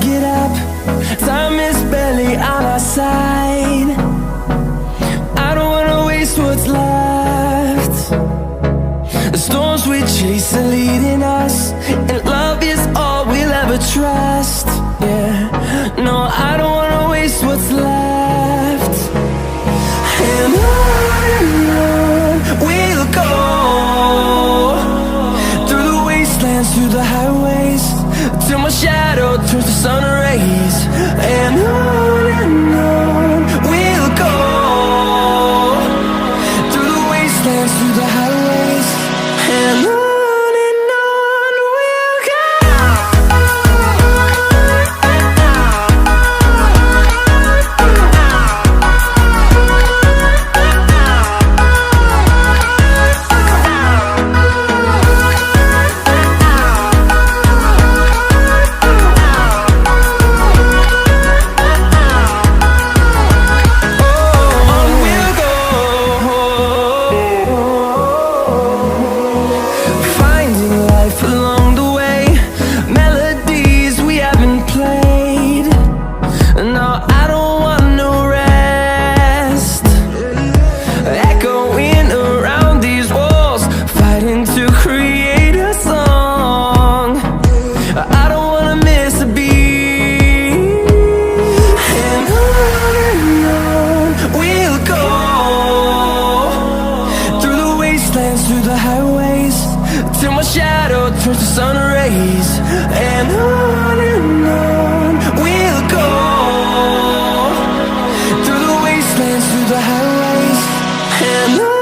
get up. Time is barely on our side. I don't wanna waste what's left. The storms we chase are leading us, and love is all we'll ever trust. Yeah, no, I don't wanna waste what's left. And on we'll go, through the wastelands, through the highways, till my shadow turns to sun rays. And on we'll go, through the wastelands, through the highways, and on. Through the highways, till my shadow turns to sun rays. And on we'll go, through the wastelands, through the highways, and on.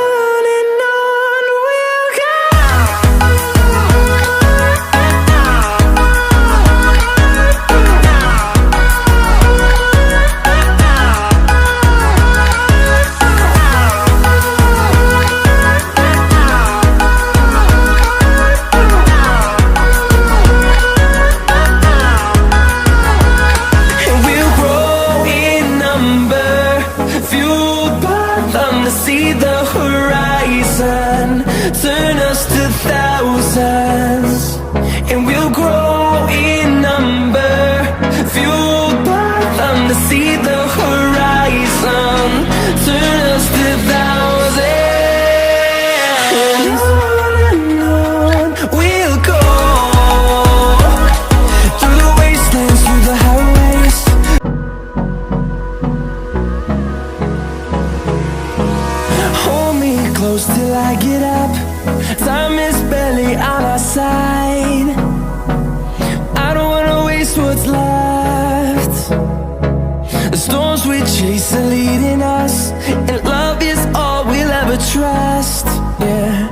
See the horizon turn us to thousands, and we'll grow in number, fueled by them. To see the horizon turn us to thousands, and on we'll go, through the wastelands, through the highways. Hold me close till I get up. Time is barely on our side. I don't wanna waste what's left. The storms we chase are leading us, and love is all we'll ever trust. Yeah,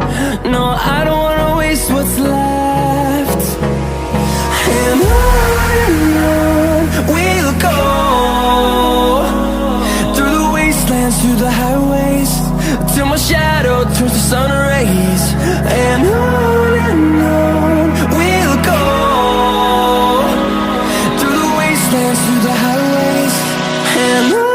no, I don't wanna waste what's left. And on we'll go, through the wastelands, through the highways, till my shadow turns to sun rays. And on we'll go, through the wastelands, through the highways, and on.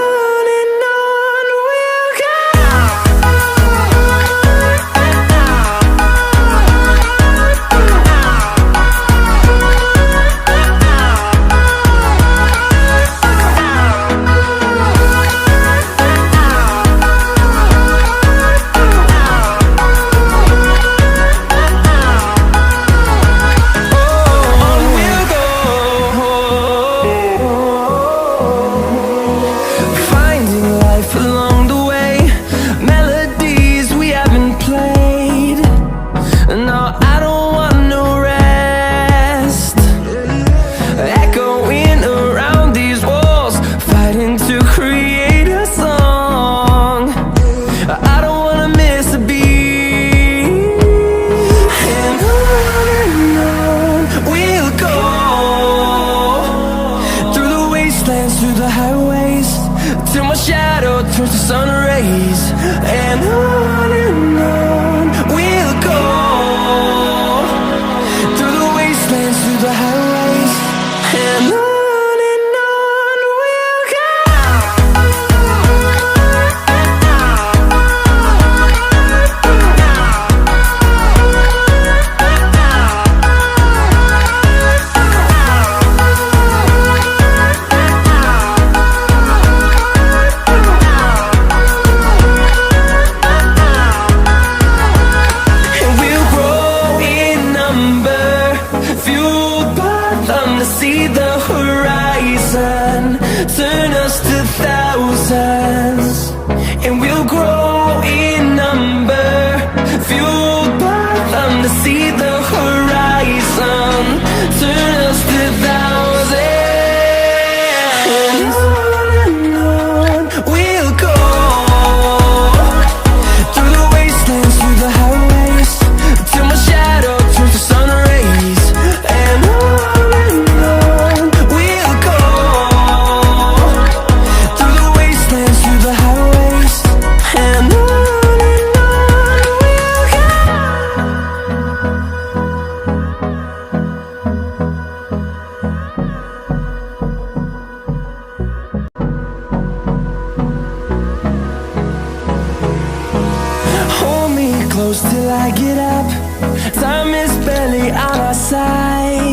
Through the highways, till my shadow turns to sun rays. And on we'll go, through the wastelands, through the highways, and on. turn us to thousands, and we'll grow in number, fueled by them to see the horizon. Turn us to thousands, and on we'll go, through the wastelands, through the highways, till my shadow turns to sun rays. And on we'll go, through the wastelands, through the highways, and on we'll go. Hold me close till I get up. Time is barely on our side.